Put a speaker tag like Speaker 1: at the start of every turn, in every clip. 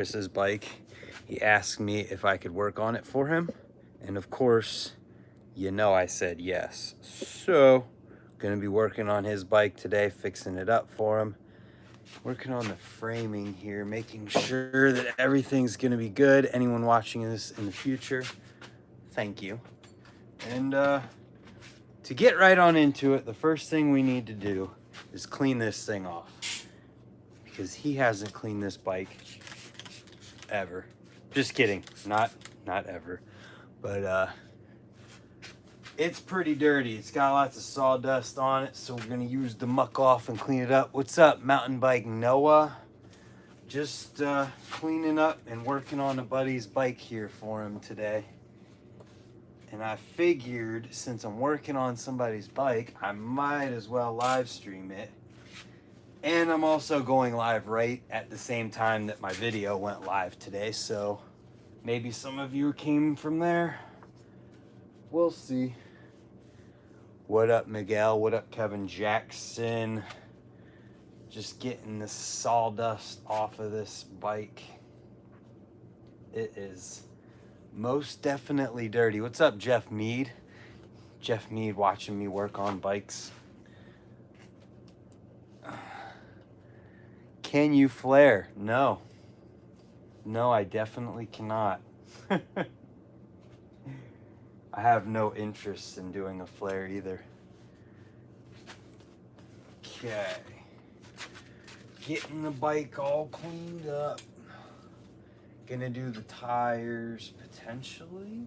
Speaker 1: Chris's bike. He asked me if I could work on it for him, and of course, you know I said yes. So, gonna be working on his bike today, fixing it up for him. Working on the framing here, making sure that everything's gonna be good. Anyone watching this in the future, thank you. And to get right on into it, the first thing we need to do is clean this thing off, because he hasn't cleaned this bike ever. Just kidding, not ever, but it's pretty dirty. It's got lots of sawdust on it, so we're gonna use the muck off and clean it up. What's up, mountain bike Noah? Just cleaning up and working on a buddy's bike here for him today. And I figured, since I'm working on somebody's bike, I might as well live stream it. And I'm also going live right at the same time that my video went live today, so maybe some of you came from there. We'll see. What up, Miguel? What up, Kevin Jackson? Just getting the sawdust off of this bike. It is most definitely dirty. What's up, Jeff Mead? Jeff Mead watching me work on bikes. Can you flare? No. No, I definitely cannot. I have no interest in doing a flare either. Okay. Getting the bike all cleaned up. Gonna do the tires potentially.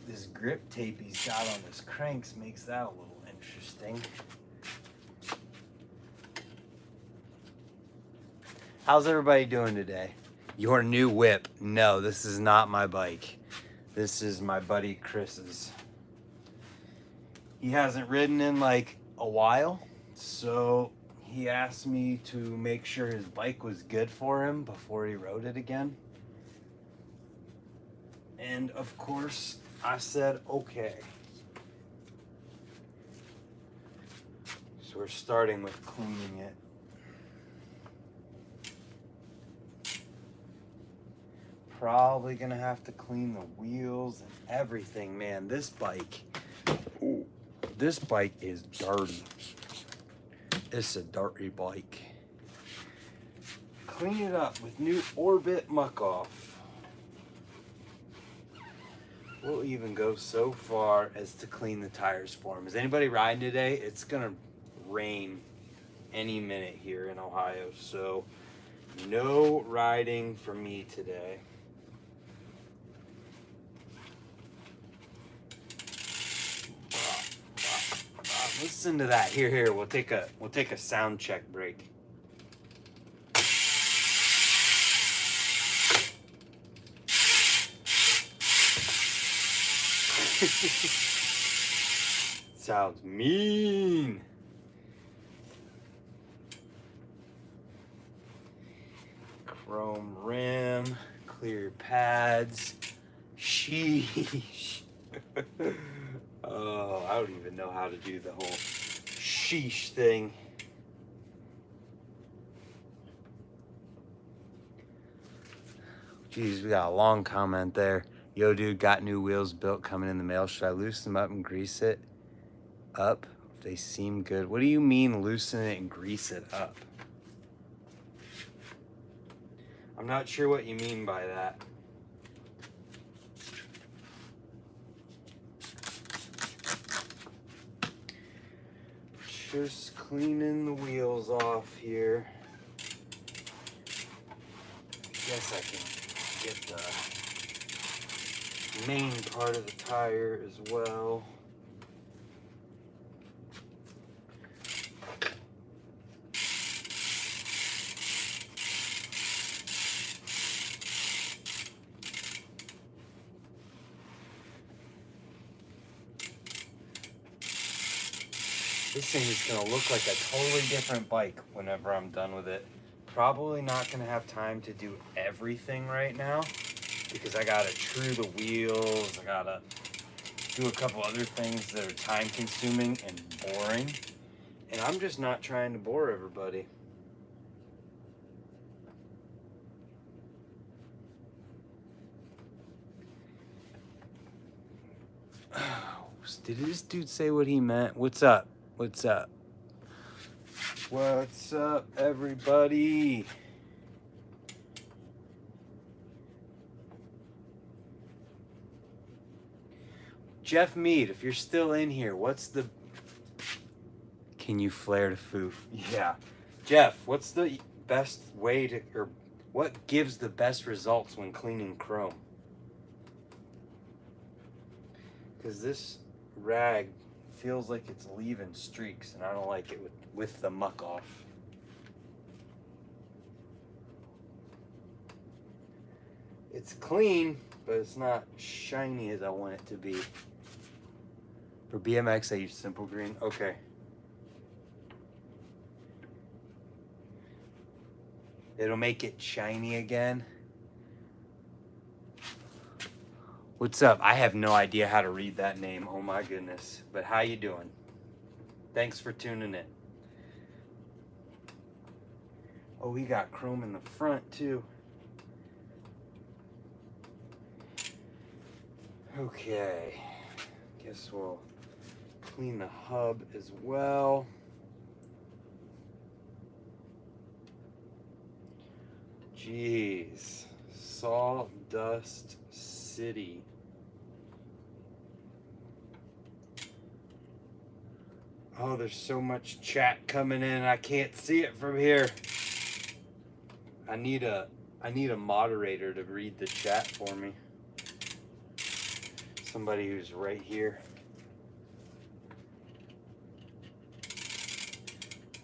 Speaker 1: This grip tape he's got on his cranks makes that a little interesting. How's everybody doing today? Your new whip. No, this is not my bike. This is my buddy Chris's. He hasn't ridden in like a while, so he asked me to make sure his bike was good for him before he rode it again. And of course, I said okay. So we're starting with cleaning it. Probably gonna have to clean the wheels and everything, man. This bike is dirty. It's a dirty bike. Clean it up with new Orbit muck off. We'll even go so far as to clean the tires for him. Is anybody riding today? It's gonna rain any minute here in Ohio, so no riding for me today. Listen to that. Here. We'll take a sound check break. Sounds mean. Chrome rim, clear pads. Sheesh. Oh, I don't even know how to do the whole sheesh thing. Jeez, we got a long comment there. Yo, dude, got new wheels built coming in the mail. Should I loosen them up and grease it up? If they seem good. What do you mean loosen it and grease it up? I'm not sure what you mean by that. Just cleaning the wheels off here. Guess I can get the main part of the tire as well. This thing is gonna look like a totally different bike whenever I'm done with it. Probably not gonna have time to do everything right now because I gotta true the wheels, I gotta do a couple other things that are time consuming and boring. And I'm just not trying to bore everybody. Did this dude say what he meant? What's up? What's up? What's up, everybody? Jeff Mead, if you're still in here, what's the... Can you flare to foof? Yeah. Jeff, what's the best way to... Or what gives the best results when cleaning chrome? Because this rag feels like it's leaving streaks, and I don't like it with the muck off. It's clean, but it's not shiny as I want it to be. For BMX, I use Simple Green. Okay. It'll make it shiny again. What's up? I have no idea how to read that name. Oh my goodness. But how you doing? Thanks for tuning in. Oh, we got chrome in the front too. Okay. Guess we'll clean the hub as well. Jeez. Sawdust City. Oh, there's so much chat coming in. I can't see it from here. I need a moderator to read the chat for me. Somebody who's right here.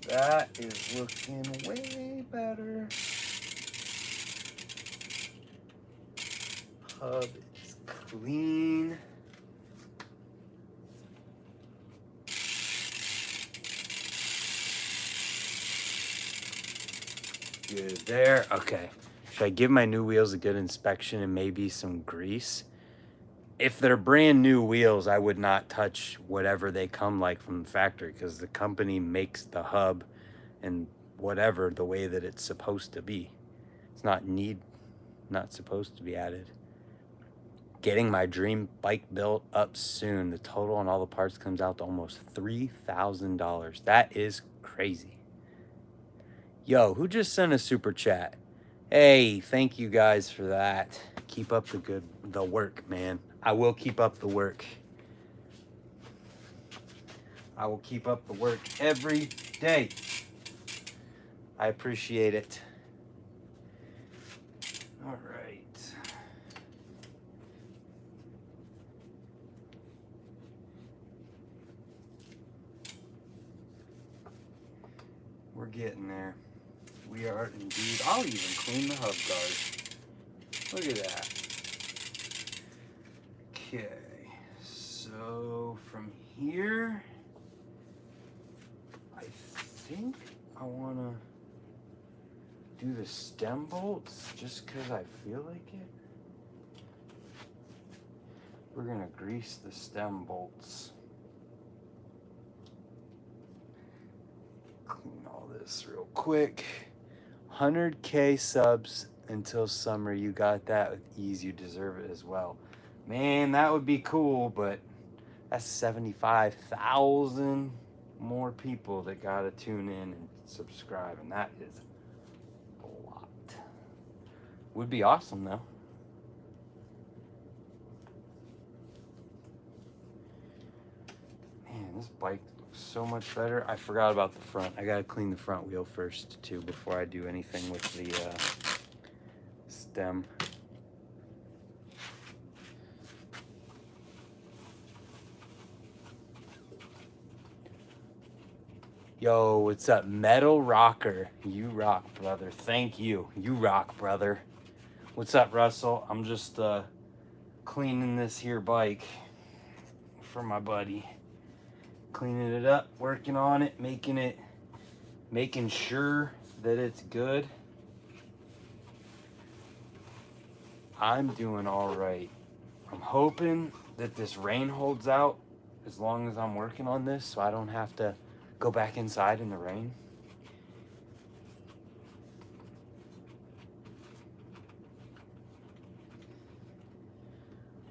Speaker 1: That is looking way better. Hub is clean. Good there. Okay. Should I give my new wheels a good inspection and maybe some grease? If they're brand new wheels, I would not touch whatever they come like from the factory, because the company makes the hub and whatever the way that it's supposed to be. It's not supposed to be added. Getting my dream bike built up soon. The total on all the parts comes out to almost $3,000. That is crazy. Yo, who just sent a super chat? Hey, thank you guys for that. Keep up the work, man. I will keep up the work. I will keep up the work every day. I appreciate it. All right. We're getting there. We are indeed. I'll even clean the hub guard. Look at that. Okay, so from here, I think I want to do the stem bolts just because I feel like it. We're going to grease the stem bolts. Clean all this real quick. 100K subs until summer. You got that with ease. You deserve it as well. Man, that would be cool, but that's 75,000 more people that gotta tune in and subscribe, and that is a lot. Would be awesome, though. Man, this bike looks so much better. I forgot about the front. I gotta clean the front wheel first, too, before I do anything with the stem. Yo, what's up? Metal Rocker. You rock, brother. Thank you. You rock, brother. What's up, Russell? I'm just cleaning this here bike for my buddy. Cleaning it up, working on it, making sure that it's good. I'm doing all right. I'm hoping that this rain holds out as long as I'm working on this, so I don't have to go back inside in the rain.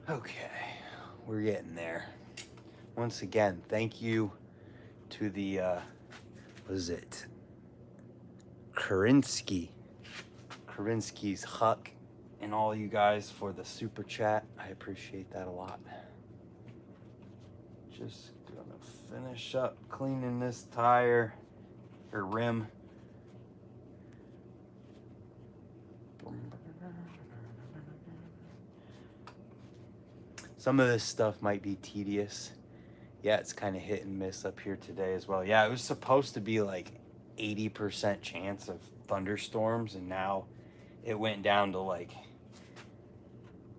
Speaker 1: Okay, we're getting there. once again, thank you to the, what is it? Karinsky's Huck, and all you guys for the super chat. I appreciate that a lot. Just gonna finish up cleaning this tire or rim. Some of this stuff might be tedious. Yeah, it's kind of hit and miss up here today as well. Yeah, it was supposed to be like 80% chance of thunderstorms, and now it went down to like,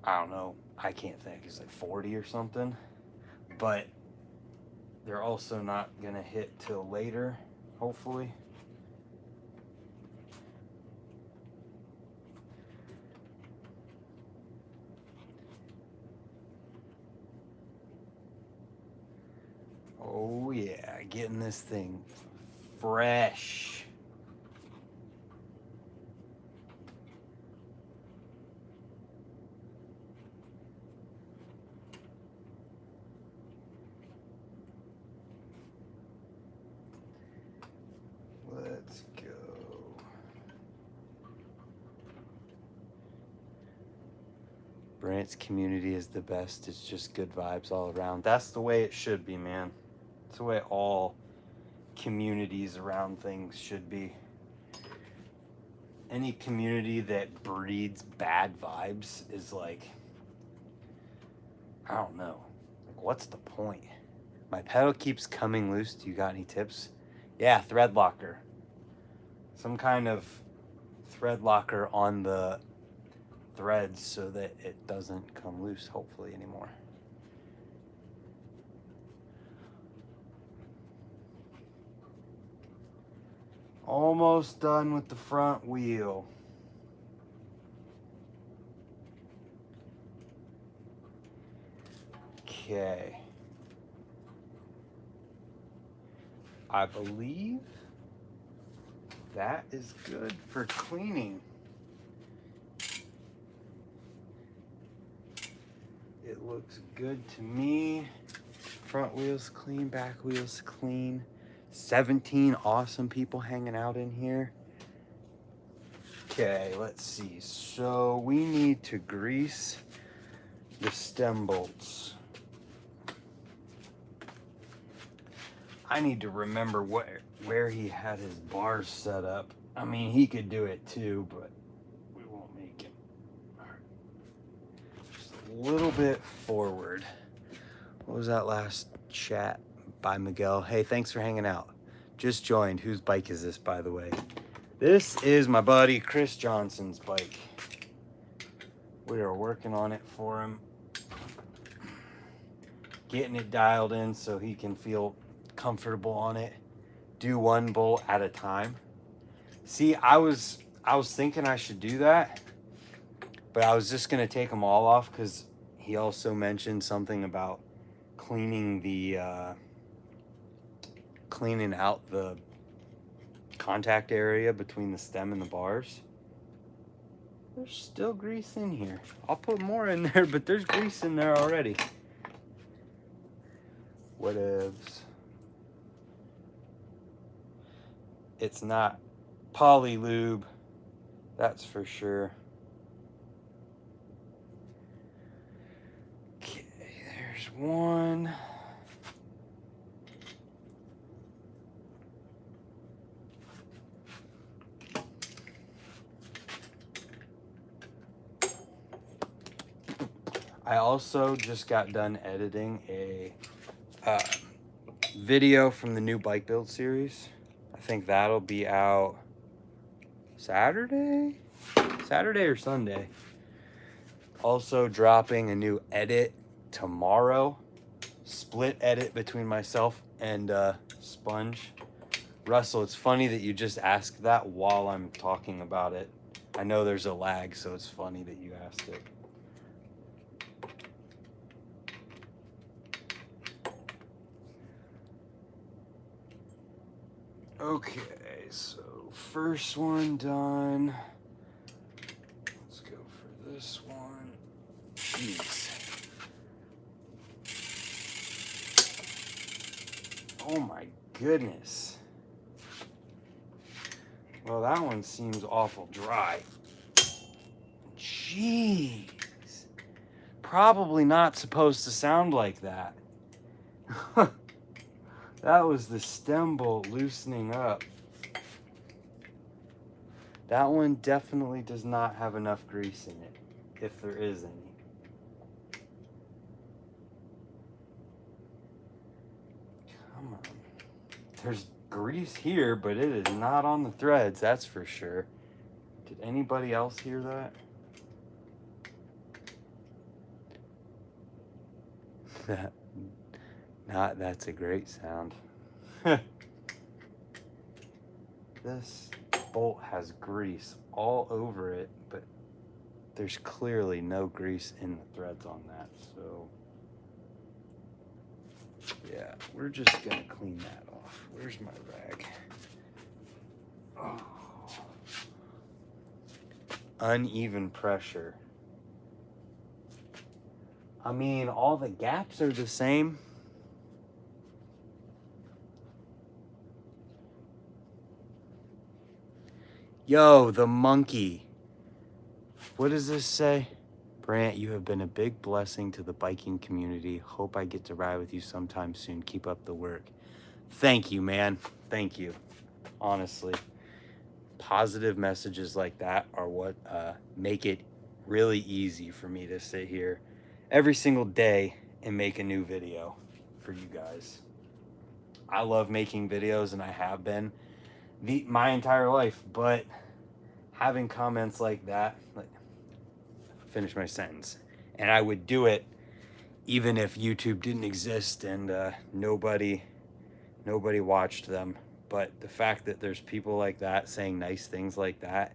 Speaker 1: I don't know, I can't think, it's like 40 or something. But they're also not gonna hit till later, hopefully. Oh yeah, getting this thing fresh. Let's go. Brant's community is the best. It's just good vibes all around. That's the way it should be, man. That's the way all communities around things should be. Any community that breeds bad vibes is like, I don't know. Like, what's the point? My pedal keeps coming loose. Do you got any tips? Yeah, thread locker. Some kind of thread locker on the threads so that it doesn't come loose, hopefully, anymore. Almost done with the front wheel. Okay. I believe that is good for cleaning. It looks good to me. Front wheel's clean, back wheel's clean. 17 awesome people hanging out in here. Okay, let's see. So we need to grease the stem bolts. I need to remember where he had his bars set up. I mean, he could do it too, but we won't make him. All right. Just a little bit forward. What was that last chat by Miguel? Hey, thanks for hanging out. Just joined. Whose bike is this, by the way? This is my buddy Chris Johnson's bike. We are working on it for him. Getting it dialed in so he can feel comfortable on it. Do one bolt at a time. See, I was thinking I should do that, but I was just gonna take them all off because he also mentioned something about cleaning out the contact area between the stem and the bars. There's still grease in here. I'll put more in there, but there's grease in there already. Whatevs. It's not poly lube, that's for sure. Okay, there's one. I also just got done editing a video from the new bike build series. I think that'll be out Saturday or Sunday. Also dropping a new edit tomorrow. Split edit between myself and Sponge. Russell, it's funny that you just asked that while I'm talking about it. I know there's a lag, so it's funny that you asked it. Okay, so first one done. Let's go for this one. Jeez. Oh my goodness. Well, that one seems awful dry. Jeez. Probably not supposed to sound like that. That was the stem bolt loosening up. That one definitely does not have enough grease in it, if there is any. Come on. There's grease here, but it is not on the threads, that's for sure. Did anybody else hear that? That's a great sound. This bolt has grease all over it, but there's clearly no grease in the threads on that, so yeah, we're just gonna clean that off. Where's my rag? Oh. Uneven pressure. I mean, all the gaps are the same. Yo, the monkey. What does this say? Brant, you have been a big blessing to the biking community. Hope I get to ride with you sometime soon. Keep up the work. Thank you, man. Thank you. Honestly. Positive messages like that are what make it really easy for me to sit here every single day and make a new video for you guys. I love making videos, and I have been my entire life, but having comments like that, like, finish my sentence, and I would do it even if YouTube didn't exist and nobody watched them. But the fact that there's people like that saying nice things like that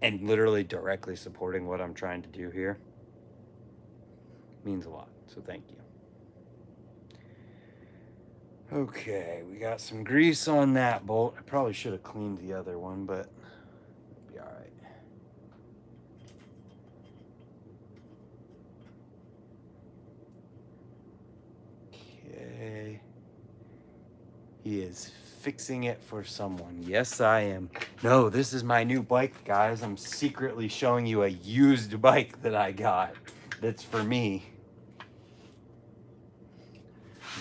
Speaker 1: and literally directly supporting what I'm trying to do here means a lot. So thank you. Okay, we got some grease on that bolt. I probably should have cleaned the other one, but it'll be all right. Okay. He is fixing it for someone. Yes, I am. No, this is my new bike, guys. I'm secretly showing you a used bike that I got that's for me.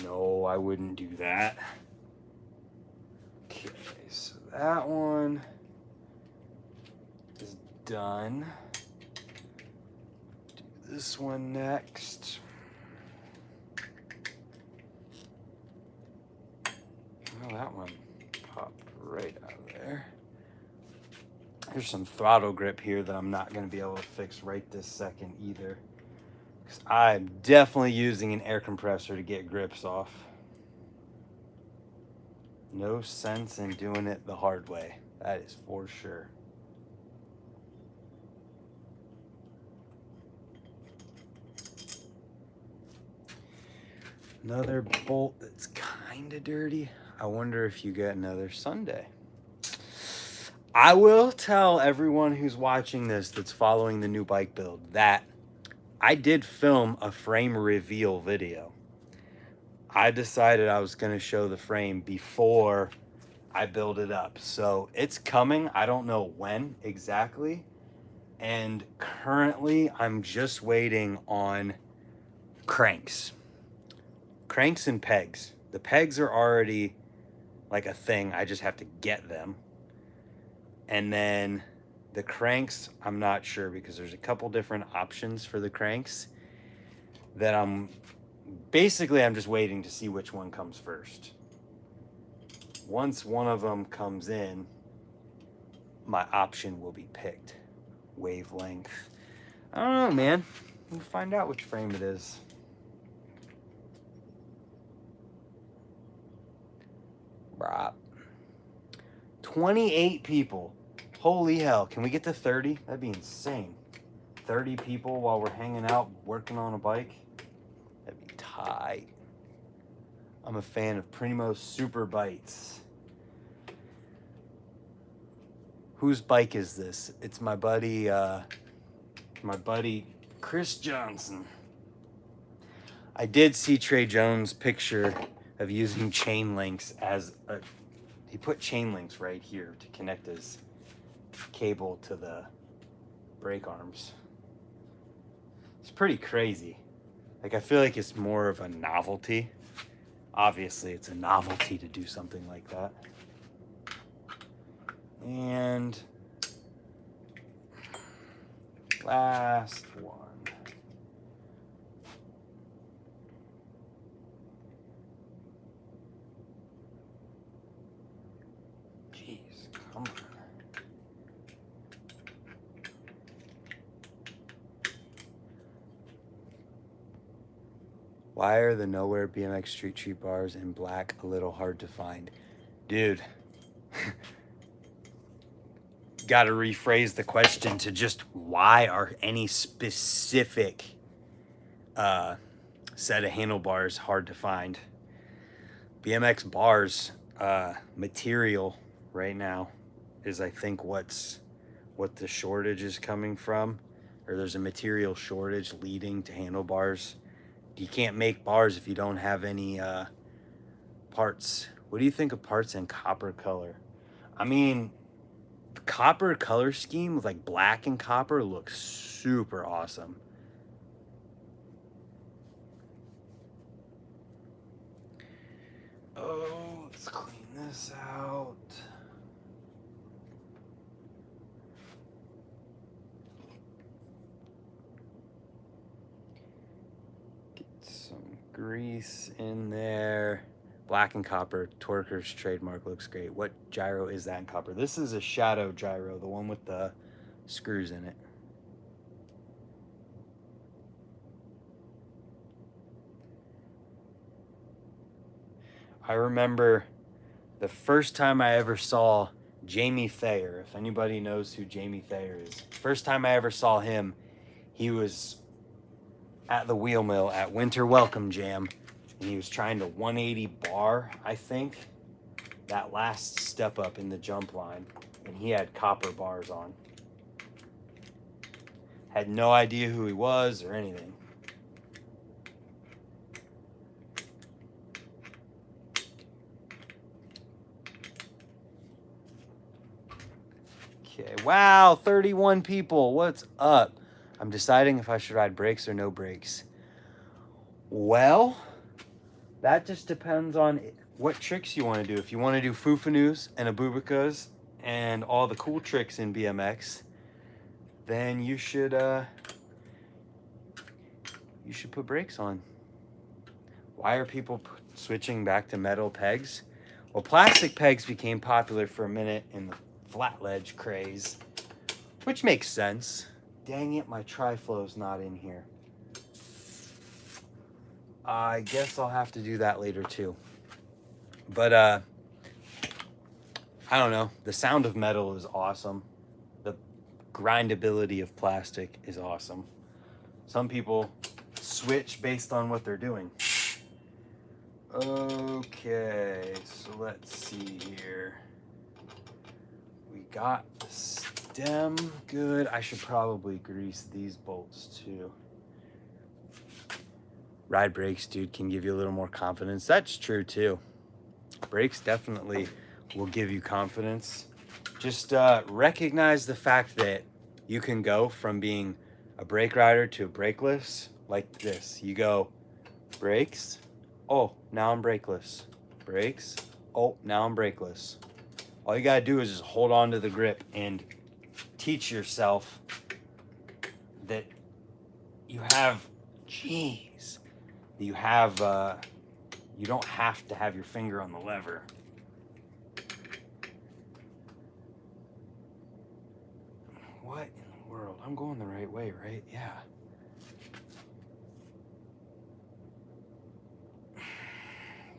Speaker 1: No, I wouldn't do that. Okay, so that one is done. Do this one next. Oh, that one popped right out of there. There's some throttle grip here that I'm not going to be able to fix right this second either, because I'm definitely using an air compressor to get grips off. No sense in doing it the hard way. That is for sure. Another bolt that's kind of dirty. I wonder if you get another Sunday. I will tell everyone who's watching this that's following the new bike build that I did film a frame reveal video. I decided I was going to show the frame before I build it up. So it's coming. I don't know when exactly. And currently I'm just waiting on cranks. Cranks and pegs. The pegs are already like a thing. I just have to get them. And then the cranks, I'm not sure, because there's a couple different options for the cranks that I'm just waiting to see which one comes first. Once one of them comes in, my option will be picked. Wavelength. I don't know, man. We'll find out which frame it is. Rob. 28 people. Holy hell. Can we get to 30? That'd be insane. 30 people while we're hanging out working on a bike. That'd be tight. I'm a fan of Primo's Super Bites. Whose bike is this? It's my buddy Chris Johnson. I did see Trey Jones' picture of using chain links as a... He put chain links right here to connect his cable to the brake arms. It's pretty crazy. Like, I feel like it's more of a novelty. Obviously, it's a novelty to do something like that. And last one. Jeez, come on. Why are the Nowhere BMX Street Treat bars in black a little hard to find? Dude. Got to rephrase the question to just why are any specific set of handlebars hard to find? BMX bars material right now is, I think, what the shortage is coming from, or there's a material shortage leading to handlebars. You can't make bars if you don't have any parts. What do you think of parts in copper color? I mean, the copper color scheme with like black and copper looks super awesome. Oh, let's clean this out. Get some grease in there. Black and copper, Torker's trademark, looks great. What gyro is that in copper? This is a shadow gyro, the one with the screws in it. I remember the first time I ever saw Jamie Thayer, if anybody knows who Jamie Thayer is. First time I ever saw him, he was at the wheel mill at Winter Welcome Jam, and he was trying to 180 bar, I think, that last step up in the jump line, and he had copper bars on. Had no idea who he was or anything. Okay, wow, 31 people. What's up? I'm deciding if I should ride brakes or no brakes. Well, that just depends on what tricks you want to do. If you want to do fufanoos and abubakas and all the cool tricks in BMX, then you should put brakes on. Why are people switching back to metal pegs? Well, plastic pegs became popular for a minute in the flat ledge craze, which makes sense. Dang it, my tri-flow's not in here. I guess I'll have to do that later too. But I don't know. The sound of metal is awesome. The grindability of plastic is awesome. Some people switch based on what they're doing. Okay, so let's see here. We got the stem good. I should probably grease these bolts too. Ride brakes, dude, can give you a little more confidence. That's true too. Brakes definitely will give you confidence. Just recognize the fact that you can go from being a brake rider to a brakeless like this. You go brakes. Oh, now I'm brakeless. Brakes. Oh, now I'm brakeless. All you gotta do is just hold on to the grip and teach yourself that you have, geez, that you have, you don't have to have your finger on the lever. What in the world? I'm going the right way, right? Yeah.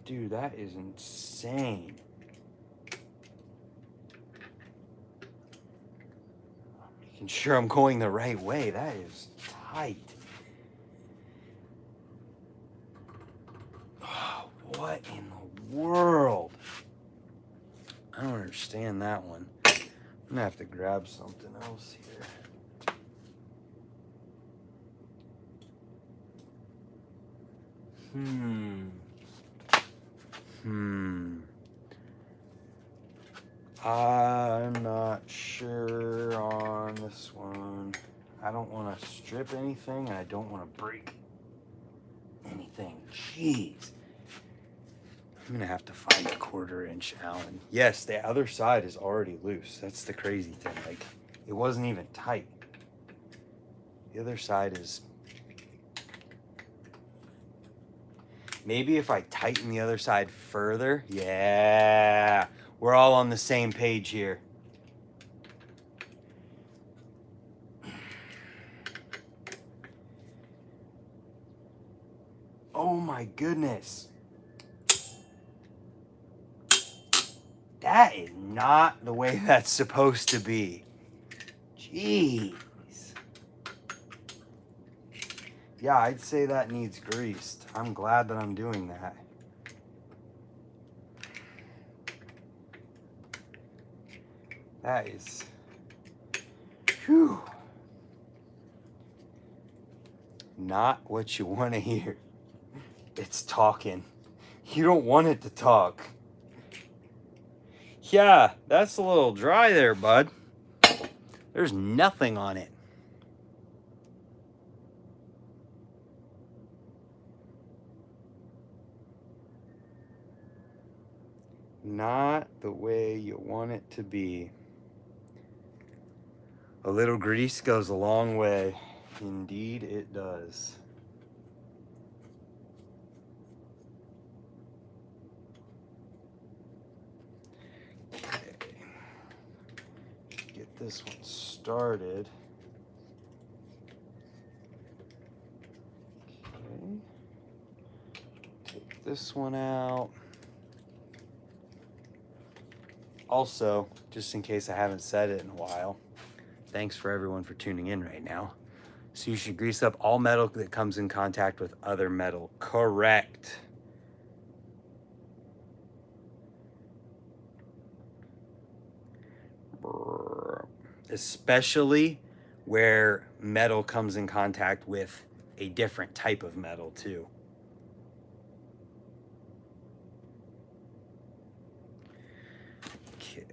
Speaker 1: Dude, that is insane. Making sure I'm going the right way. That is tight. Oh, what in the world? I don't understand that one. I'm gonna have to grab something else here. I'm not sure on this one. I don't want to strip anything, and I don't want to break anything. Jeez. I'm going to have to find a 1/4 inch Allen. Yes, the other side is already loose. That's the crazy thing. Like, it wasn't even tight. The other side is... Maybe if I tighten the other side further. Yeah. We're all on the same page here. Oh my goodness. That is not the way that's supposed to be. Jeez. Yeah, I'd say that needs greased. I'm glad that I'm doing that. That is... Whew. Not what you want to hear. It's talking. You don't want it to talk. Yeah, that's a little dry there, bud. There's nothing on it. Not the way you want it to be. A little grease goes a long way. Indeed it does. Okay. Get this one started. Okay. Take this one out. Also, just in case I haven't said it in a while, thanks for everyone for tuning in right now. So you should grease up all metal that comes in contact with other metal. Correct. Especially where metal comes in contact with a different type of metal too. Okay.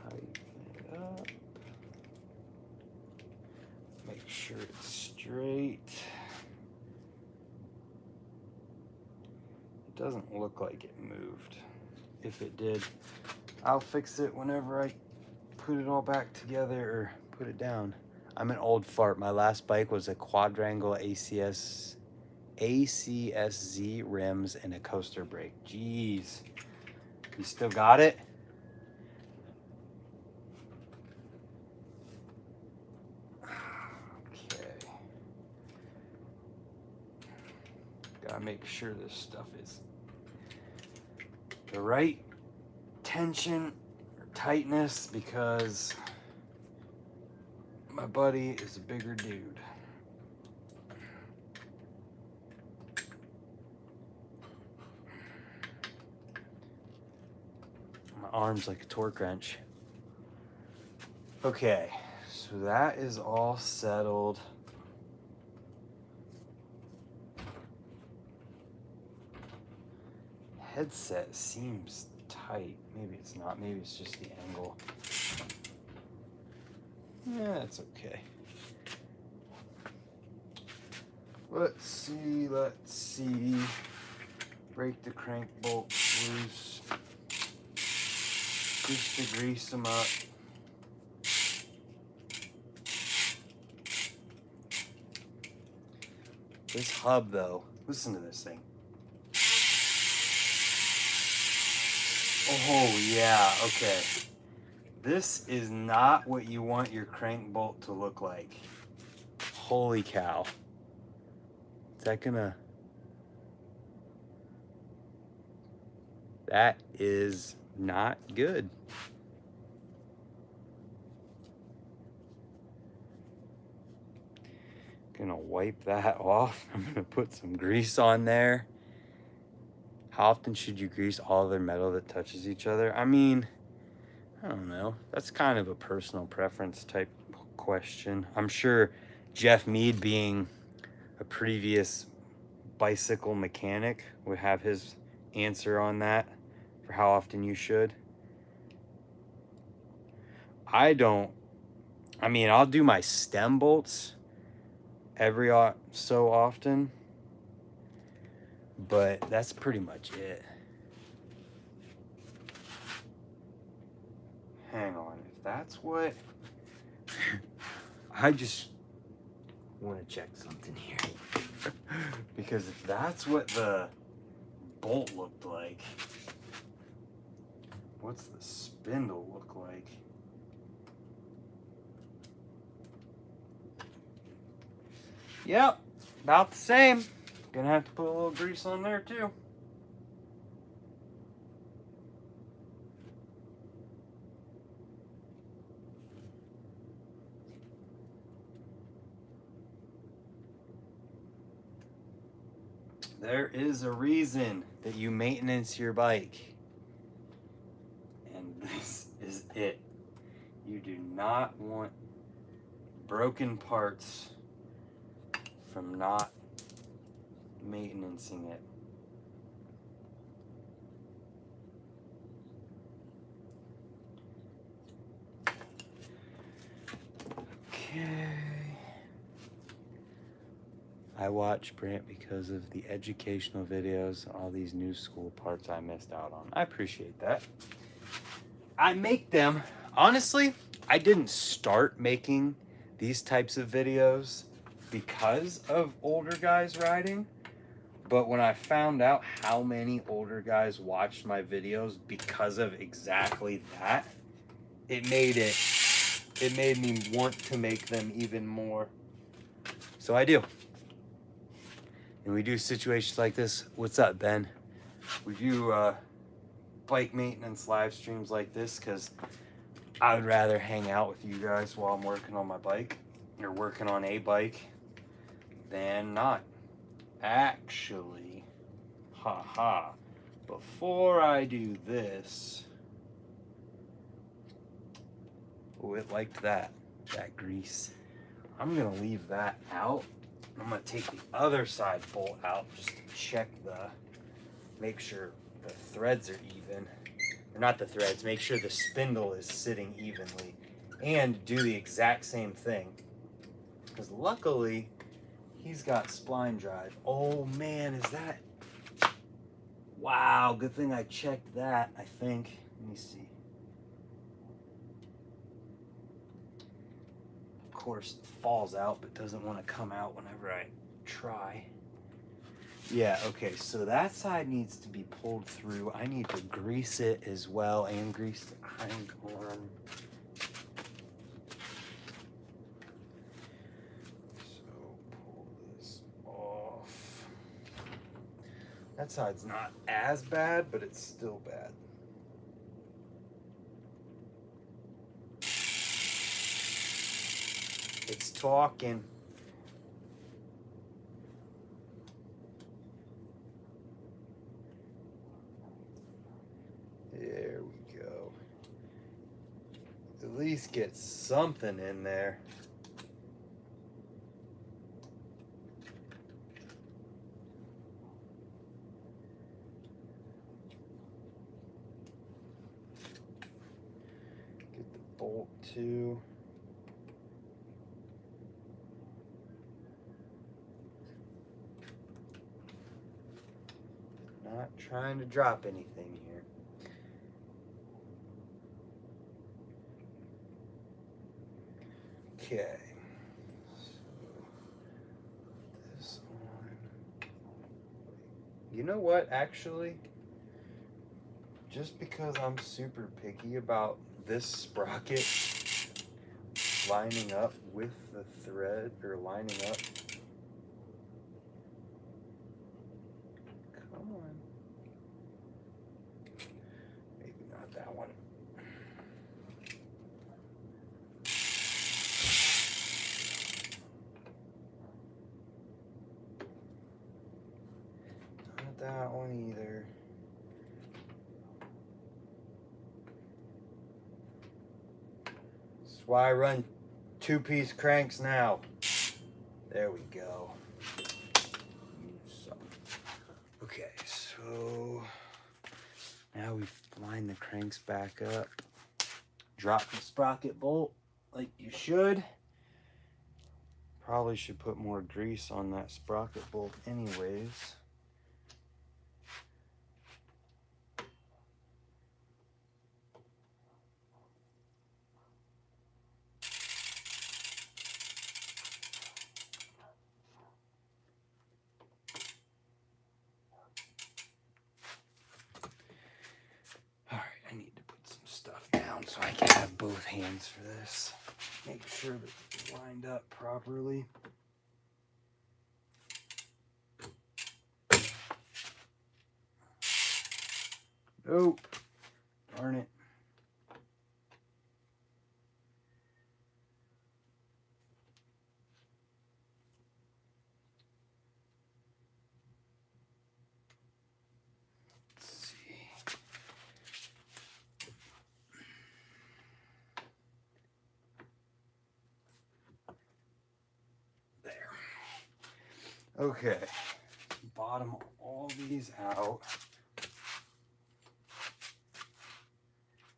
Speaker 1: Tighten it up. Make sure it's straight. It doesn't look like it moved. If it did, I'll fix it whenever I put it all back together or put it down. I'm an old fart. My last bike was a quadrangle ACSZ rims and a coaster brake. Jeez. You still got it? Okay. Gotta make sure this stuff is the right tension or tightness, because my buddy is a bigger dude. My arm's like a torque wrench. Okay, so that is all settled. Headset seems tight. Maybe it's not. Maybe it's just the angle. Yeah, it's okay. Let's see. Break the crank bolt loose. Just to grease them up. This hub though, listen to this thing. Oh yeah, okay. This is not what you want your crank bolt to look like. Holy cow. Is that gonna... That is not good. Gonna wipe that off. I'm gonna put some grease on there. How often should you grease all the metal that touches each other? I mean, I don't know. That's kind of a personal preference type question. I'm sure Jeff Mead, being a previous bicycle mechanic, would have his answer on that for how often you should. I mean, I'll do my stem bolts every so often, but that's pretty much it. Hang on, if that's what... I just want to check something here. Because if that's what the bolt looked like, what's the spindle look like? Yep, about the same. Gonna have to put a little grease on there too. There is a reason that you maintenance your bike. And this is it. You do not want broken parts from not maintaining it. Okay. I watch Brant because of the educational videos, all these new school parts I missed out on. I appreciate that. I make them. Honestly, I didn't start making these types of videos because of older guys riding, but when I found out how many older guys watched my videos because of exactly that, it made me want to make them even more. So I do. And we do situations like this. What's up, Ben? We do bike maintenance live streams like this because I would rather hang out with you guys while I'm working on my bike or working on a bike than not. Actually, before I do this, oh, it liked that grease. I'm gonna leave that out. I'm gonna take the other side bolt out just to check make sure the threads are even. Or not the threads, make sure the spindle is sitting evenly. And do the exact same thing. Because luckily, he's got spline drive. Oh man, is that... Wow, good thing I checked that, I think. Let me see. Of course, it falls out, but doesn't want to come out whenever I try. Yeah, okay, so that side needs to be pulled through. I need to grease it as well and grease the crank arm. So pull this off. That side's not as bad, but it's still bad. It's talking. There we go. At least get something in there. Get the bolt too. Not trying to drop anything here. Okay. So this on. You know what, actually? Just because I'm super picky about this sprocket lining up with the thread, or lining up. Come on. Maybe not that one. Not that one either. That's why I run 2-piece cranks now. There we go. Okay, so now we line the cranks back up. Drop the sprocket bolt like you should. Probably should put more grease on that sprocket bolt anyways. I need to put some stuff down so I can have both hands for this. Make sure that it's lined up properly. Nope. Darn it. Okay, bottom all these out.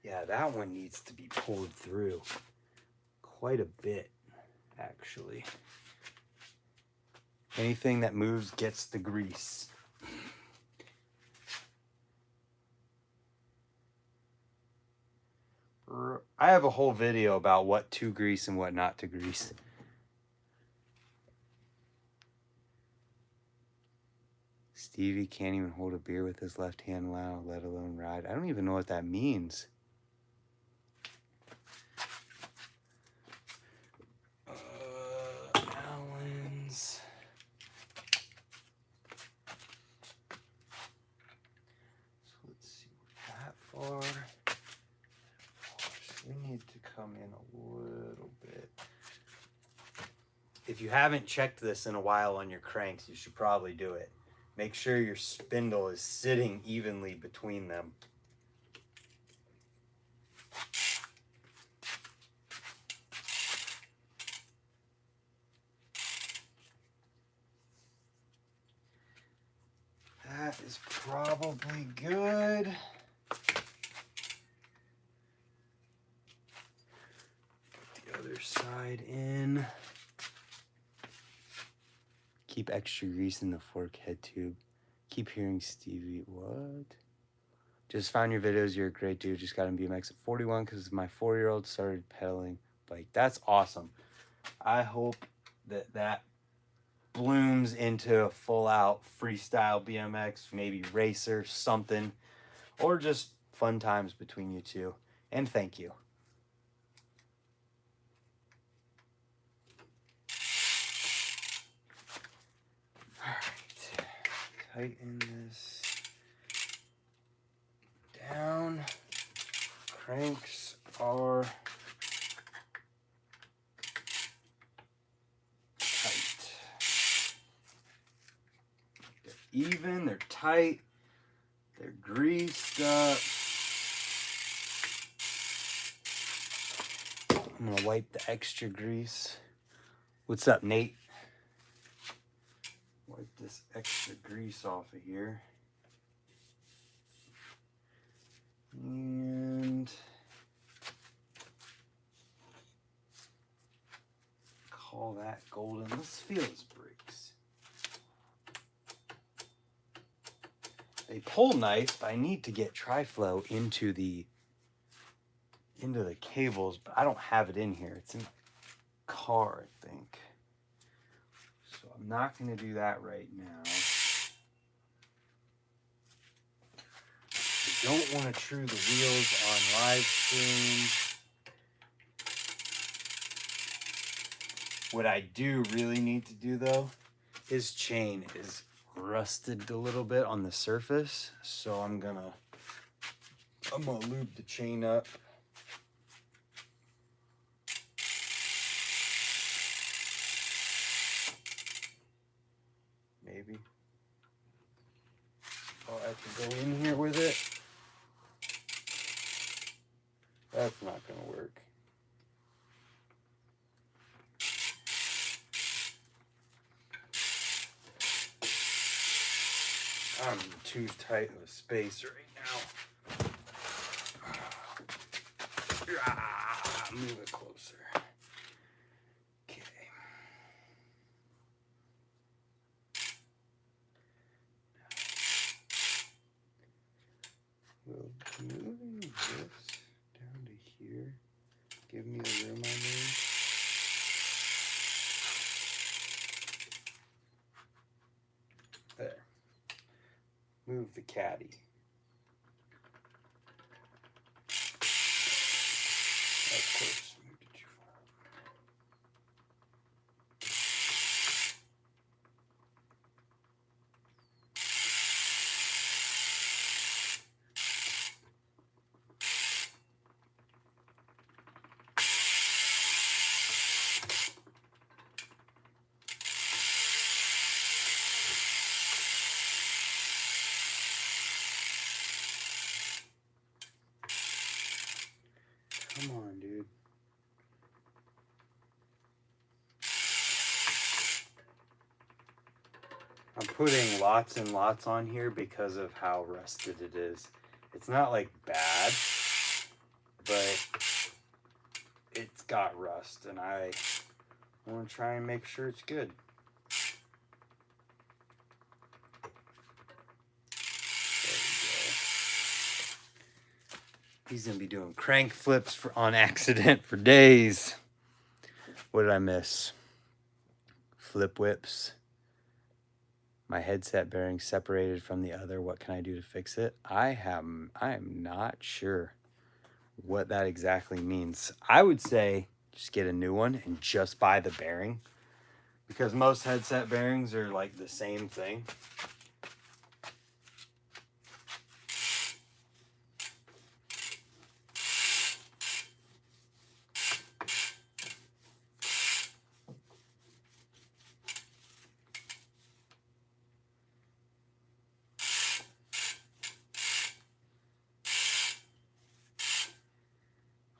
Speaker 1: Yeah, that one needs to be pulled through quite a bit, actually. Anything that moves gets the grease. I have a whole video about what to grease and what not to grease. Stevie can't even hold a beer with his left hand now, let alone ride. I don't even know what that means. Allen's. So let's see, we're that far. So we need to come in a little bit. If you haven't checked this in a while on your cranks, you should probably do it. Make sure your spindle is sitting evenly between them. That is probably good. Put the other side in. Keep extra grease in the fork head tube. Keep hearing Stevie, what? Just found your videos, you're a great dude. Just got in BMX at 41 because my 4-year-old started pedaling bike. That's awesome. I hope that that blooms into a full out freestyle BMX, maybe racer, something, or just fun times between you two. And thank you. Tighten this down. Cranks are tight. They're even, they're tight, they're greased up. I'm gonna wipe the extra grease. What's up, Nate? Wipe this extra grease off of here. And call that golden. Let's feel his brakes. They pull nice, but I need to get tri-flow into the cables, but I don't have it in here. It's in the car, I think. So I'm not going to do that right now. I don't want to true the wheels on live stream. What I do really need to do though, his chain is rusted a little bit on the surface, so I'm gonna lube the chain up. Maybe. Oh, I have to go in here with it. That's not gonna work. I'm in too tight of a space right now. Move it closer. Okay. Well, moving this down to here, give me the room I need. There. Move the caddy. Of course, moved it too far. Come on, dude. I'm putting lots and lots on here because of how rusted it is. It's not like bad, but it's got rust and I want to try and make sure it's good. There we go. He's gonna be doing crank flips on accident for days. What did I miss? Flip whips. My headset bearing separated from the other. What can I do to fix it? I am not sure what that exactly means. I would say just get a new one and just buy the bearing, because most headset bearings are like the same thing.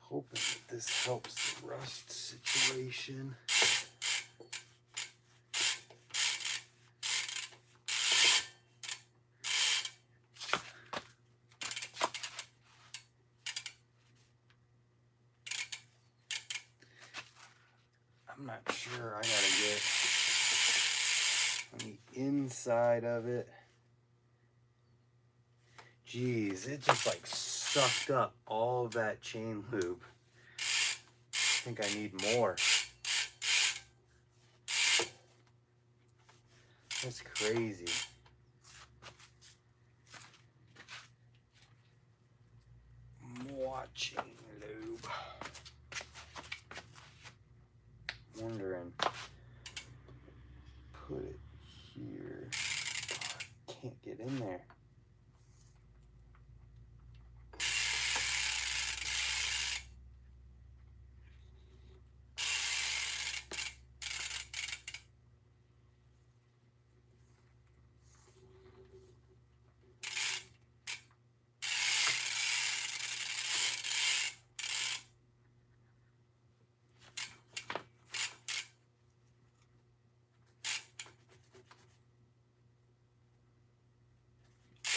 Speaker 1: Hoping that this helps the rust situation. I'm not sure. I gotta get on the inside of it. Jeez, it just like sucked up all of that chain lube. I think I need more. That's crazy. More chain lube. Wondering, put it here. Oh, I can't get in there.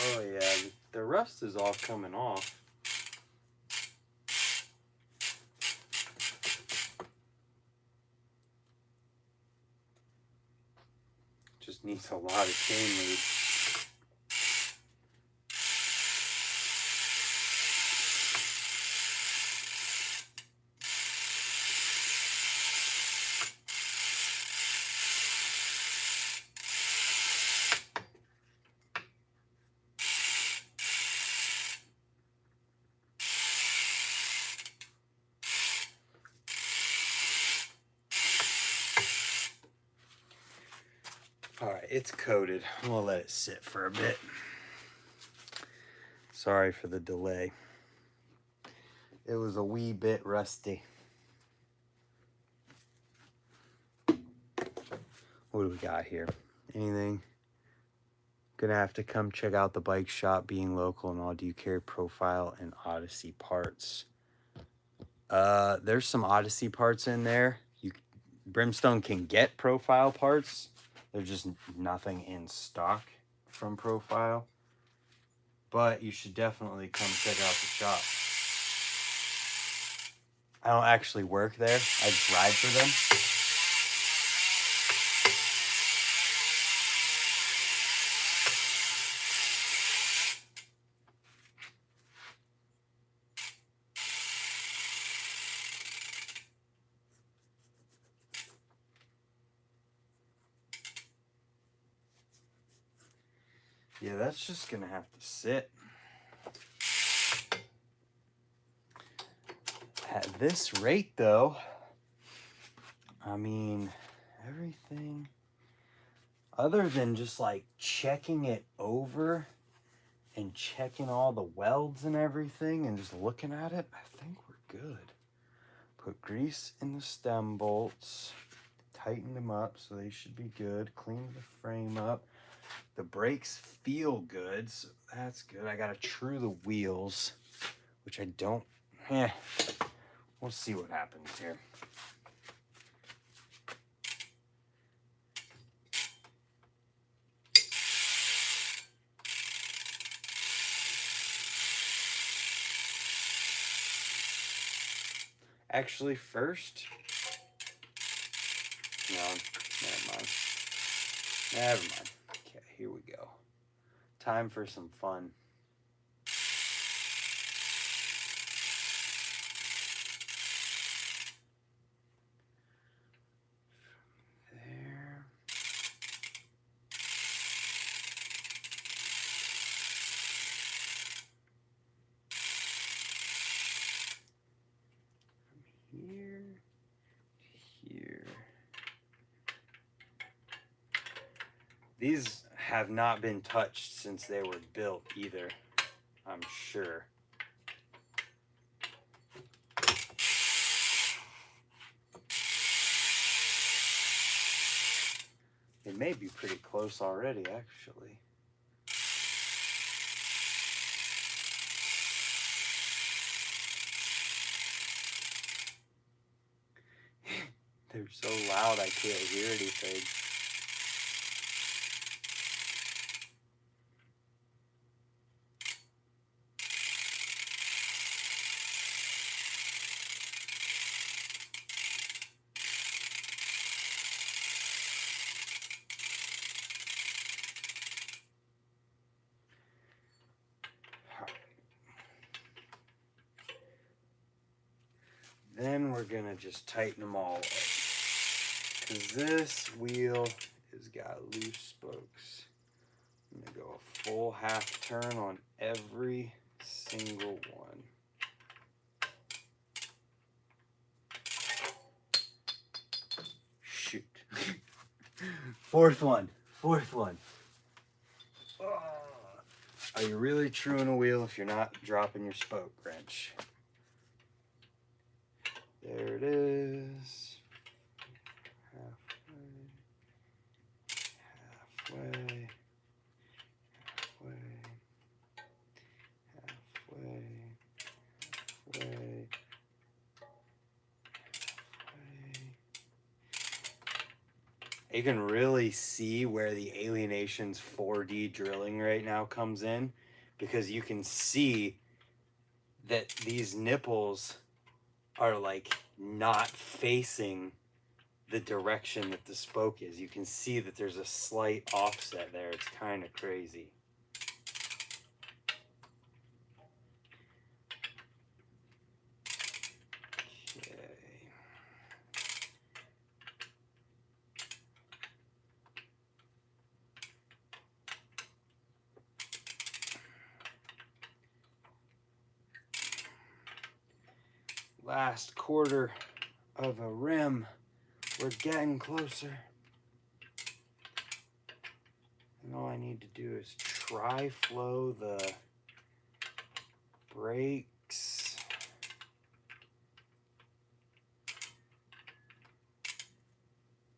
Speaker 1: Oh yeah, the rust is all coming off. Just needs a lot of chain lube. All right, it's coated. I'm gonna let it sit for a bit. Sorry for the delay. It was a wee bit rusty. What do we got here? Anything? Gonna have to come check out the bike shop, being local and all. Do you carry Profile and Odyssey parts? There's some Odyssey parts in there. Brimstone can get Profile parts. There's just nothing in stock. from profile. But you should definitely come check out the shop. I don't actually work there. I just ride for them. Yeah, that's just gonna have to sit. At this rate, though, I mean, everything other than just like checking it over and checking all the welds and everything and just looking at it, I think we're good. Put grease in the stem bolts, tighten them up so they should be good, clean the frame up. The brakes feel good, so that's good. I gotta true the wheels, which I don't, we'll see what happens here. Actually, first, no, never mind. Never mind. Okay, here we go. Time for some fun. There. From here to here. These have not been touched since they were built either, I'm sure. It may be pretty close already, actually. They're so loud I can't hear anything. Then we're gonna just tighten them all up. Because this wheel has got loose spokes. I'm gonna go a full half turn on every single one. Shoot. Fourth one. Oh. Are you really truing a wheel if you're not dropping your spoke wrench? There it is. Halfway. You can really see where the Alienation's 4D drilling right now comes in, because you can see that these nipples are like not facing the direction that the spoke is. You can see that there's a slight offset there. It's kind of crazy. Last quarter of a rim. We're getting closer. And all I need to do is tri-flow the brakes.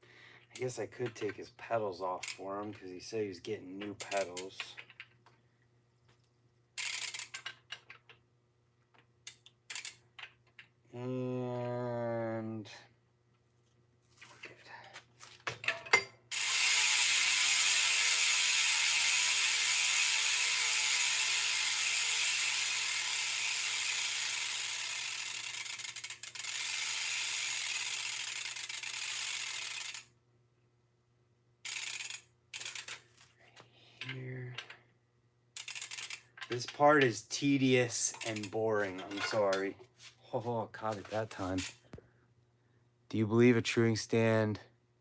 Speaker 1: I guess I could take his pedals off for him because he said he's getting new pedals. And part is tedious and boring. I'm sorry. Oh, caught it that time. Do you believe a truing stand?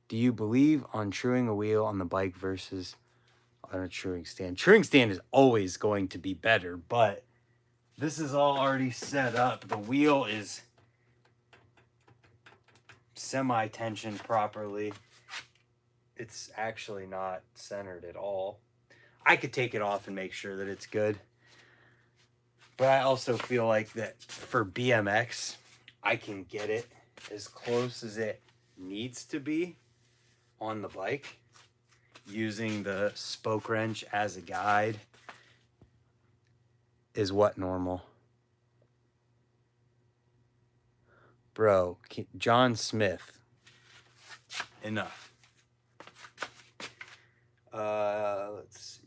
Speaker 1: Do you believe on truing a wheel on the bike versus on a truing stand? Truing stand is always going to be better, but this is all already set up. The wheel is semi-tensioned properly. It's actually not centered at all. I could take it off and make sure that it's good. But I also feel like that for BMX, I can get it as close as it needs to be on the bike using the spoke wrench as a guide is what normal. Bro, John Smith, enough. Let's see.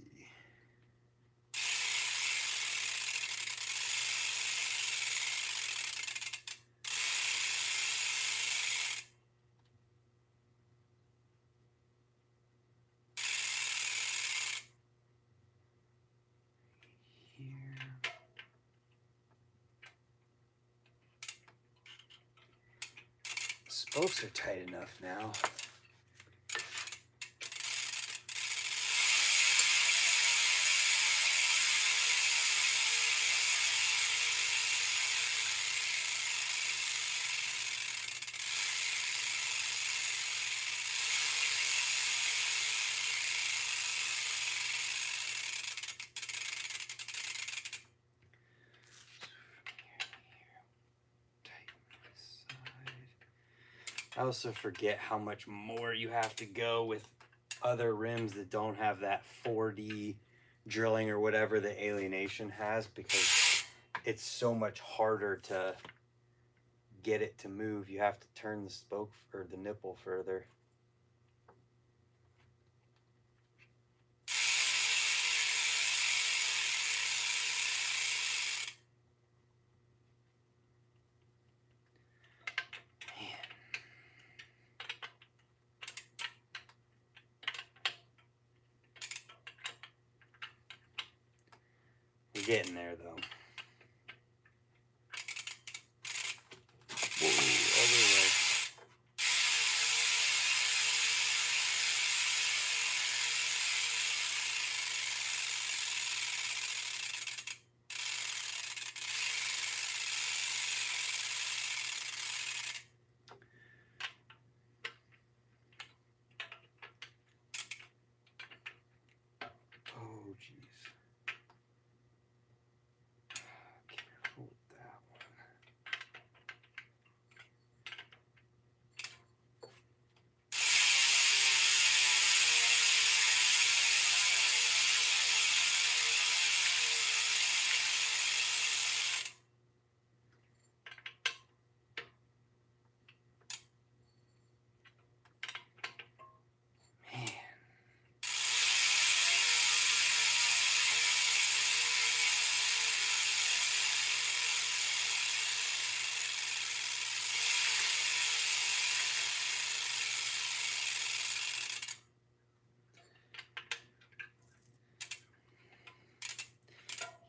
Speaker 1: Spokes are tight enough now. I also forget how much more you have to go with other rims that don't have that 4D drilling or whatever the Alienation has, because it's so much harder to get it to move. You have to turn the spoke or the nipple further. We're getting there though. Whoa, other way. Oh jeez. Careful with that one.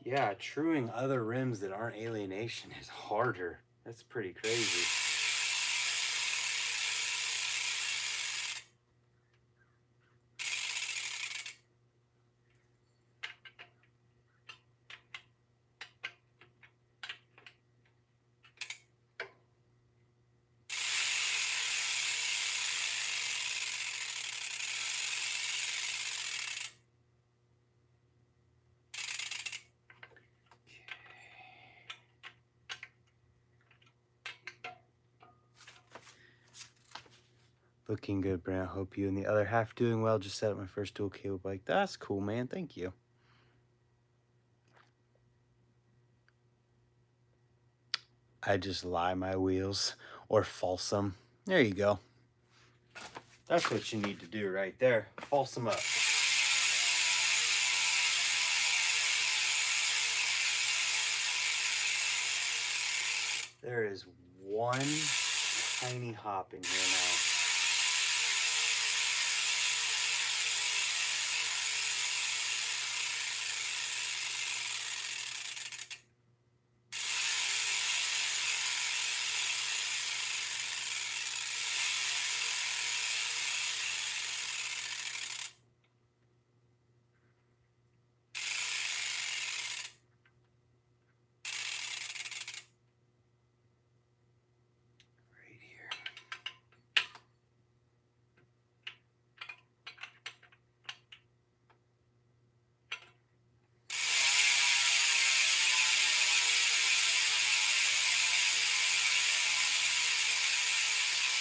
Speaker 1: Yeah, truing other rims that aren't Alienation is harder. That's pretty crazy. Looking good, Brent. I hope you and the other half doing well. Just set up my first dual cable bike. That's cool, man. Thank you. I just lie my wheels or false them. There you go. That's what you need to do right there. False them up. There is one tiny hop in here now.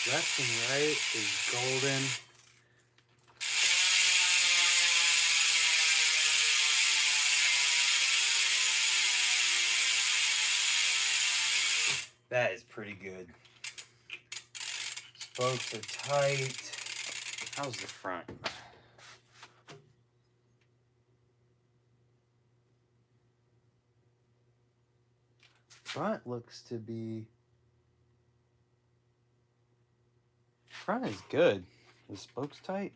Speaker 1: Left and right is golden. That is pretty good. Spokes are tight. How's the front? Front looks to be... Front is good. The spokes tight?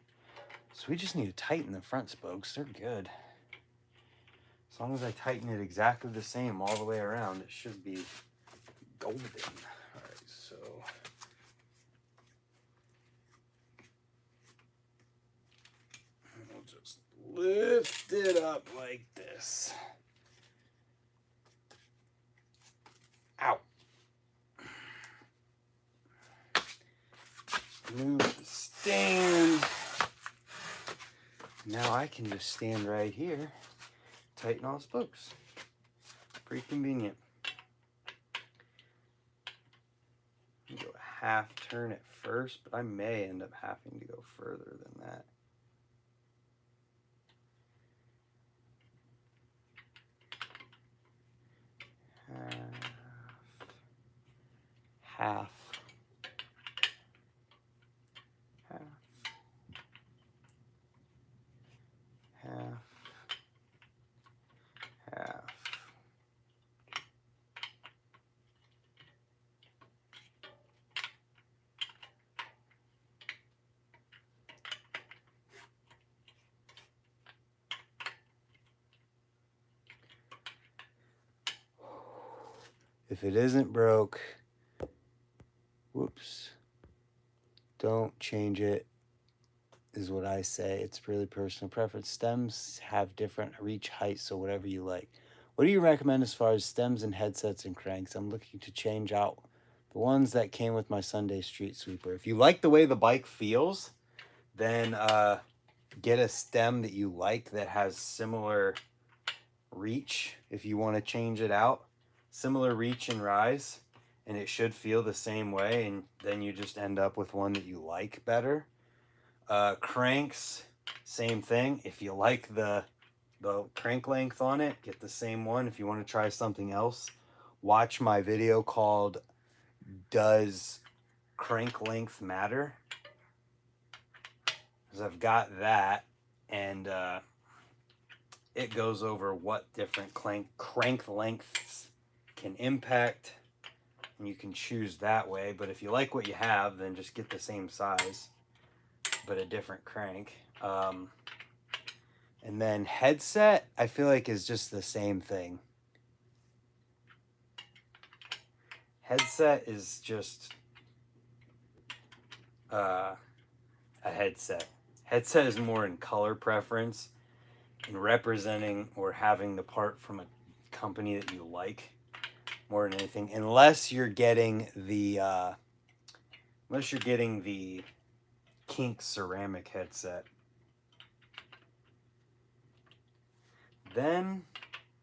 Speaker 1: So we just need to tighten the front spokes. They're good. As long as I tighten it exactly the same all the way around, it should be golden. All right, so... we'll just lift it up like this. Ow. Move the stand. Now I can just stand right here, tighten all the spokes. Pretty convenient. Go a half turn at first, but I may end up having to go further than that. Half. Half. Half. Half. If it isn't broke, whoops, don't change it, is what I say. It's really personal preference. Stems have different reach heights, so whatever you like. What do you recommend as far as stems and headsets and cranks? I'm looking to change out the ones that came with my Sunday Street Sweeper. If you like the way the bike feels, then get a stem that you like that has similar reach if you want to change it out. Similar reach and rise, and it should feel the same way, and then you just end up with one that you like better. Cranks, same thing. If you like the crank length on it, get the same one. If you want to try something else, watch my video called Does Crank Length Matter? Because I've got that, and it goes over what different crank lengths can impact, and you can choose that way. But if you like what you have, then just get the same size but a different crank. And then headset, I feel like is just the same thing. Headset is just a headset. Headset is more in color preference and representing or having the part from a company that you like more than anything, unless you're getting the Kink ceramic headset. Then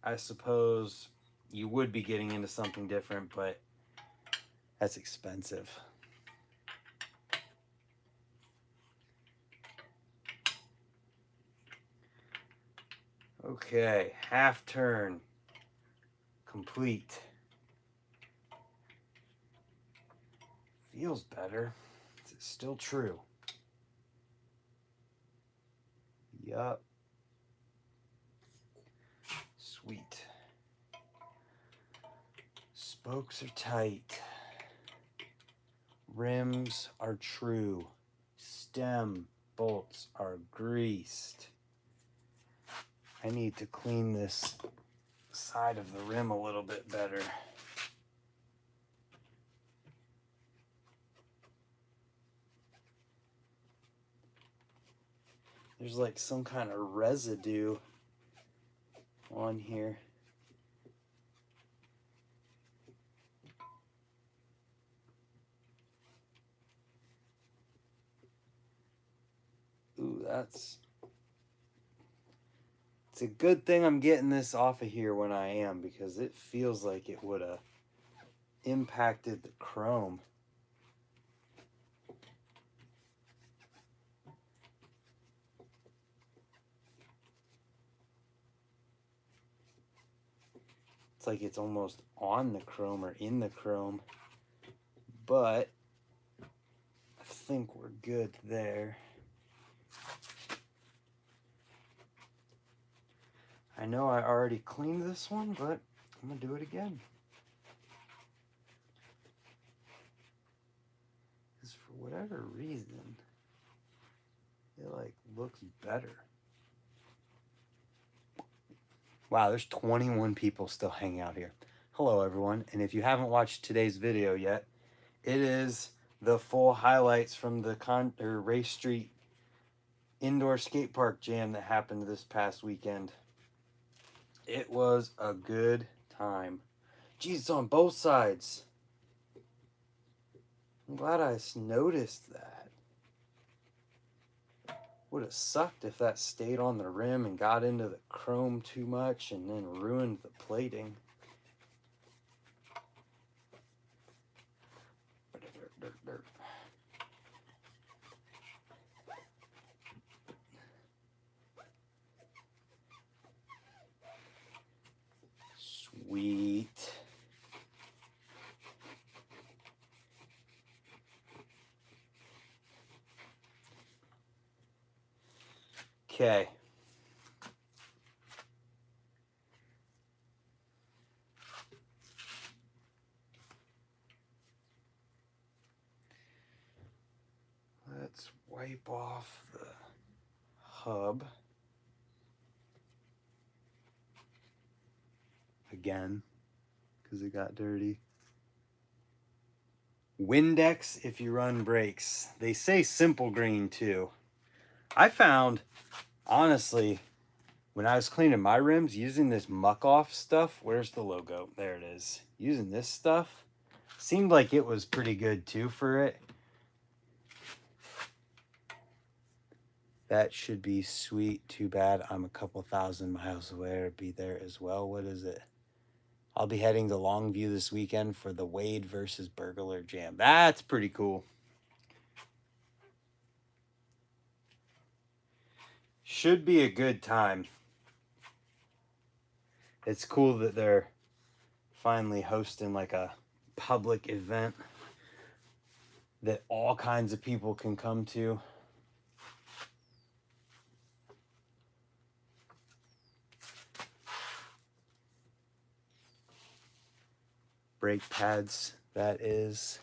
Speaker 1: I suppose you would be getting into something different, but that's expensive. Okay, half turn complete. Feels better. Is it still true? Yup. Sweet. Spokes are tight. Rims are true. Stem bolts are greased. I need to clean this side of the rim a little bit better. There's like some kind of residue on here. Ooh, it's a good thing I'm getting this off of here when I am, because it feels like it would have impacted the chrome. It's like it's almost on the chrome or in the chrome, but I think we're good there. I know I already cleaned this one, but I'm gonna do it again. Because for whatever reason, it like looks better. Wow, there's 21 people still hanging out here. Hello everyone, and if you haven't watched today's video yet, it is the full highlights from the Race Street indoor skate park jam that happened this past weekend. It was a good time. Geez, it's on both sides. I'm glad I noticed that. Would have sucked if that stayed on the rim and got into the chrome too much and then ruined the plating. Sweet. Okay. Let's wipe off the hub. Again, because it got dirty. Windex if you run brakes. They say simple green too. I found, honestly, when I was cleaning my rims, using this muck off stuff, where's the logo? There it is. Using this stuff seemed like it was pretty good too for it. That should be sweet. Too bad I'm a couple thousand miles away to be there as well. What is it? I'll be heading to Longview this weekend for the Wade versus Burglar Jam. That's pretty cool. Should be a good time. It's cool that they're finally hosting like a public event that all kinds of people can come to. Brake pads, that is.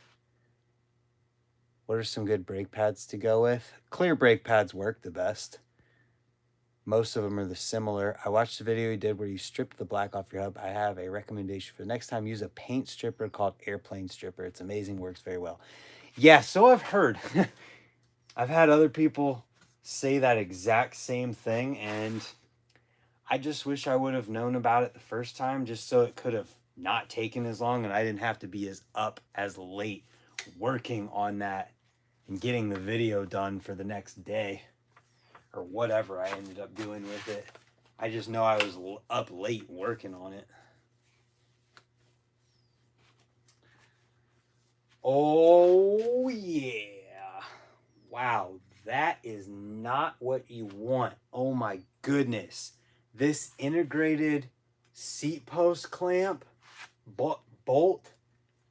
Speaker 1: What are some good brake pads to go with? Clear brake pads work the best. Most of them are the similar. I watched the video you did where you stripped the black off your hub. I have a recommendation for the next time. Use a paint stripper called Airplane Stripper. It's amazing, works very well. Yeah, so I've heard. I've had other people say that exact same thing, and I just wish I would have known about it the first time, just so it could have not taken as long and I didn't have to be as late working on that and getting the video done for the next day or whatever I ended up doing with it. I just know I was up late working on it. Oh yeah. Wow, that is not what you want. Oh my goodness. This integrated seat post clamp bolt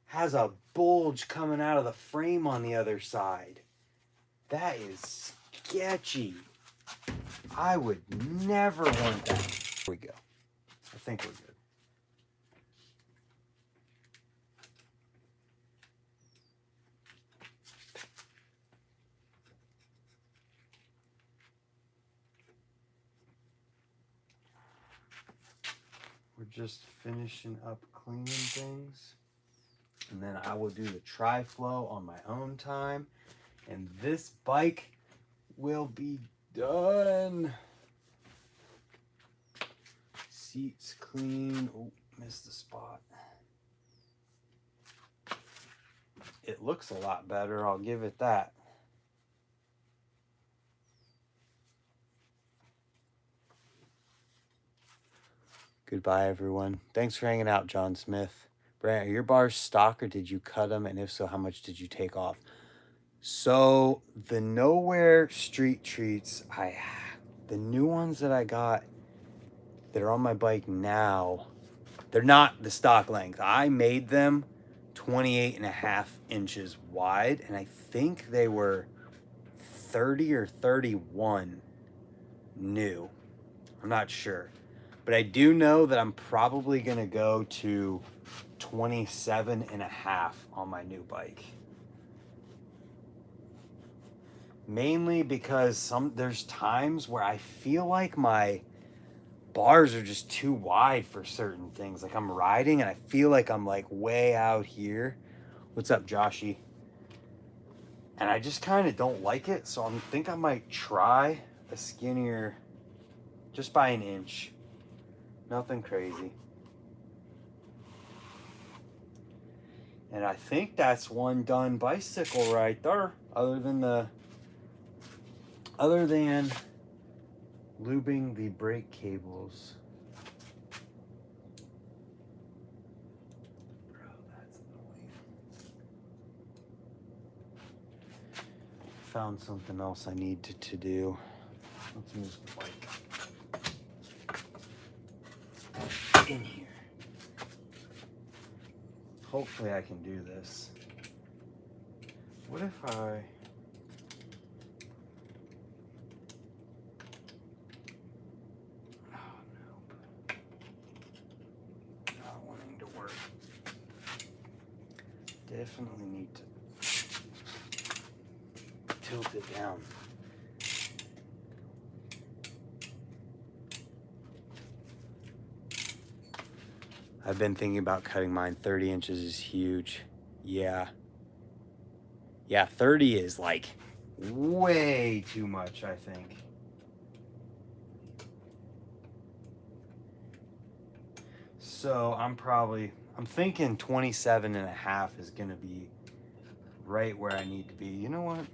Speaker 1: has a bulge coming out of the frame on the other side. That is sketchy. I would never want that. Here we go. I think we're good. We're just finishing up cleaning things. And then I will do the tri-flow on my own time. And this bike will be done. Seats clean. Oh, missed the spot. It looks a lot better, I'll give it that. Goodbye, everyone. Thanks for hanging out, John Smith. Brant, are your bars stock or did you cut them? And if so, how much did you take off? So the Nowhere Street Treats, the new ones that I got that are on my bike now They're not the stock length. I made them 28.5 inches wide, and I think they were 30 or 31 new. I'm not sure. But I do know that I'm probably going to go to 27.5 on my new bike. Mainly because there's times where I feel like my bars are just too wide for certain things. Like I'm riding and I feel like I'm like way out here. What's up, Joshy? And I just kind of don't like it. So I think I might try a skinnier, just by an inch. Nothing crazy. And I think that's one done bicycle right there. Other than lubing the brake cables. Bro, that's annoying. Found something else I need to do. Let's move the bike in here. Hopefully I can do this. What if I... Definitely need to tilt it down. I've been thinking about cutting mine. 30 inches is huge. Yeah. Yeah, 30 is like way too much, I think. So I'm thinking 27.5 is gonna be right where I need to be. You know what?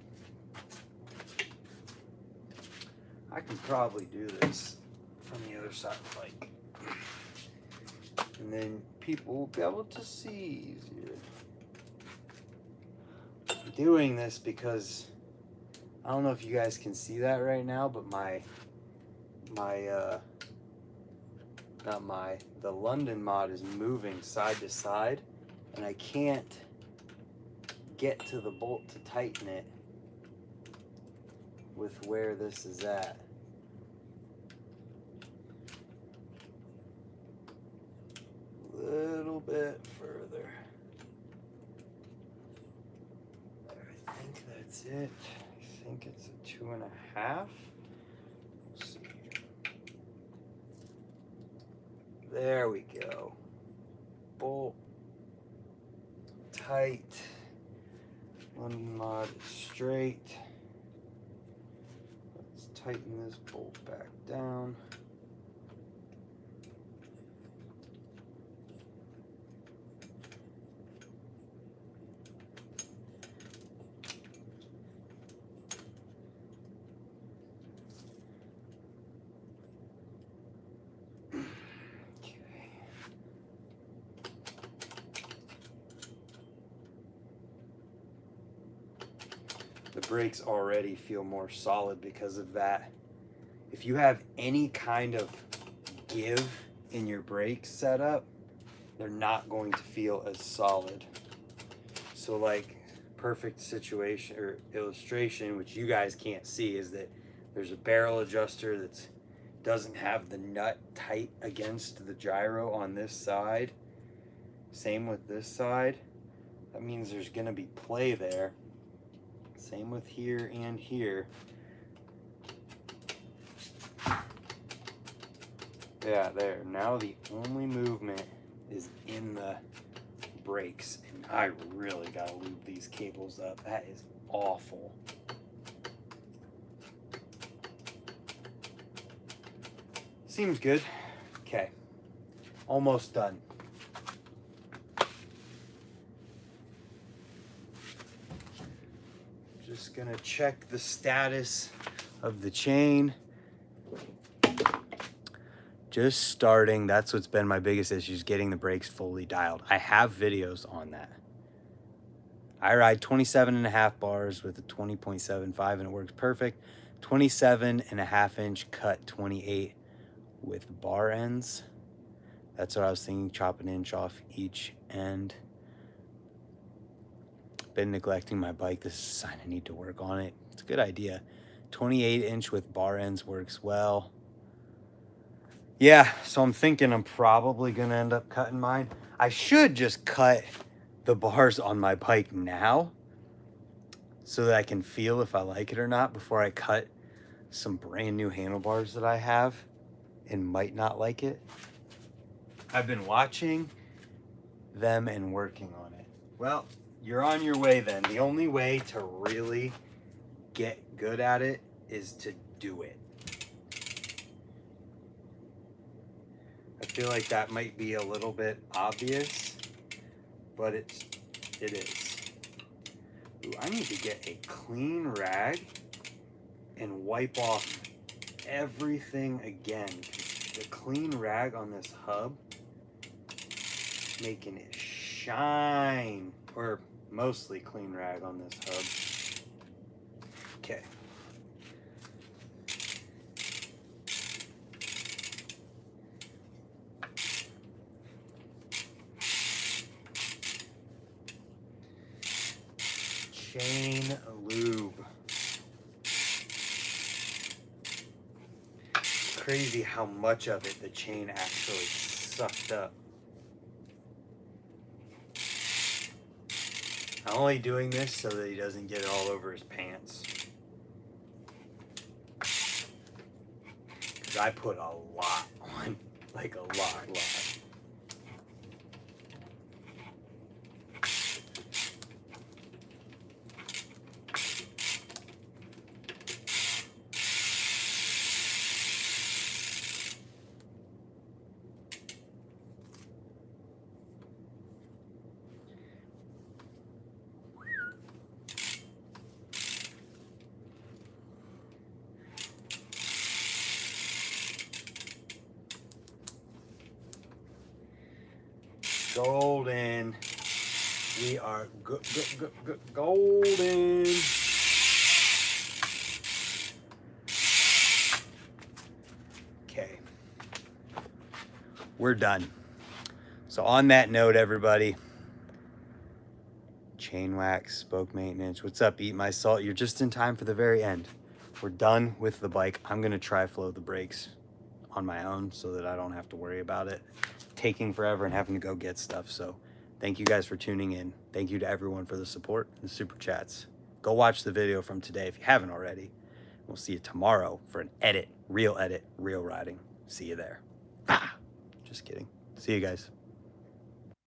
Speaker 1: I can probably do this from the other side of the bike. And then people will be able to see easier. I'm doing this because I don't know if you guys can see that right now, but the London mod is moving side to side, and I can't get to the bolt to tighten it with where this is at. A little bit further. There, I think that's it. I think it's a 2.5. We'll see. There we go. Bolt tight. London mod is straight. Let's tighten this bolt back down. The brakes already feel more solid because of that. If you have any kind of give in your brake setup, they're not going to feel as solid. So like perfect situation or illustration, which you guys can't see, is that there's a barrel adjuster that doesn't have the nut tight against the gyro on this side. Same with this side. That means there's gonna be play there. Same with here and here. Yeah, there. Now the only movement is in the brakes, and I really gotta lube these cables up. That is awful. Seems good. Okay. Almost done. Just gonna check the status of the chain. Just starting. That's what's been my biggest issue, is getting the brakes fully dialed. I have videos on that. I ride 27.5 bars with a 20.75 and it works perfect. 27.5 inch cut 28 with bar ends. That's what I was thinking, chop an inch off each end. Been neglecting my bike. This is a sign I need to work on it. It's a good idea. 28-inch with bar ends works well. Yeah, so I'm thinking I'm probably gonna end up cutting mine. I should just cut the bars on my bike now so that I can feel if I like it or not before I cut some brand new handlebars that I have and might not like it. I've been watching them and working on it. Well, you're on your way then. The only way to really get good at it is to do it. I feel like that might be a little bit obvious, but it is. Ooh, I need to get a clean rag and wipe off everything again. The clean rag on this hub, making it shine, or mostly clean rag on this hub. Okay. Chain lube. Crazy how much of it the chain actually sucked up. I'm only doing this so that he doesn't get it all over his pants. Because I put a lot on, like a lot. Golden. We are golden. Okay. We're done. So on that note, everybody, chain wax, spoke maintenance. What's up, Eat My Salt? You're just in time for the very end. We're done with the bike. I'm gonna try flow the brakes on my own so that I don't have to worry about it taking forever and having to go get stuff. So thank you guys for tuning in. Thank you to everyone for the support and the super chats. Go watch the video from today if you haven't already. We'll see you tomorrow for an edit, real riding. See you there. Just kidding. See you guys.